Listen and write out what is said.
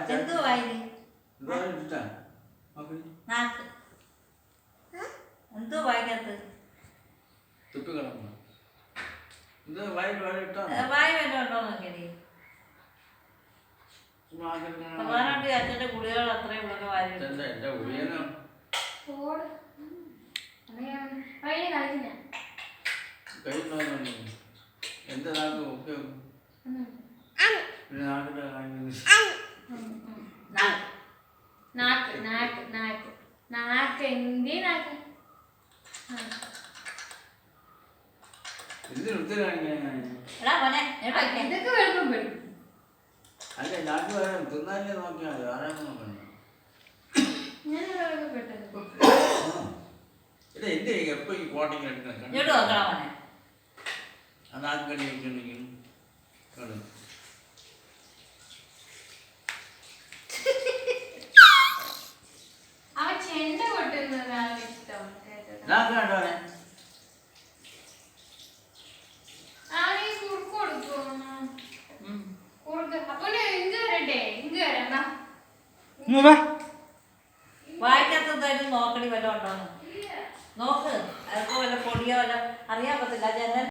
എന്ത് വായില് നാക്ക് എന്തോ വായിക്കത്ത് വായി വല്ലോണ്ടോ നോക്കിയേ പ്രധാനമായിട്ട് അച്ഛൻ്റെ ഗുളികൾ അത്രയും ഉള്ളൊക്കെ വാരി എന്റെ നാക്ക് ഒക്കെ നാക്ക് നാക്ക് നാക്ക് നാക്ക് എന്തേ നാക്ക് ഇതൊക്കെ വെളുപ്പം പഠിക്കും അല്ല നാക്ക് വരാൻ തിന്നാലേ നോക്കിയാൽ മതി ആരാന്ന് നോക്കണ്ട ഇല്ല എന്റെ എപ്പോ ഈ കോട്ടിങ് എടുക്കണം ആ നാക്ക് കടി വെച്ചിട്ടുണ്ടെങ്കിൽ അവൻ ചെണ്ട കൊട്ടുന്നതാണ് ഇഷ്ടം നാക്ക് കണ്ടോ അവന് കുറുക്ക് കൊടുക്കും കുറുക്ക് അപ്പൊ ഇങ്ങ് വരട്ടെ ഇങ്ങ് വരാം വായിക്കാത്തതായാലും നോക്കടി വല്ലതും ഉണ്ടോന്ന് നോക്ക് അതൊക്കെ വല്ല പൊടിയോ വല്ല അറിയാൻ പറ്റില്ല ജനൽ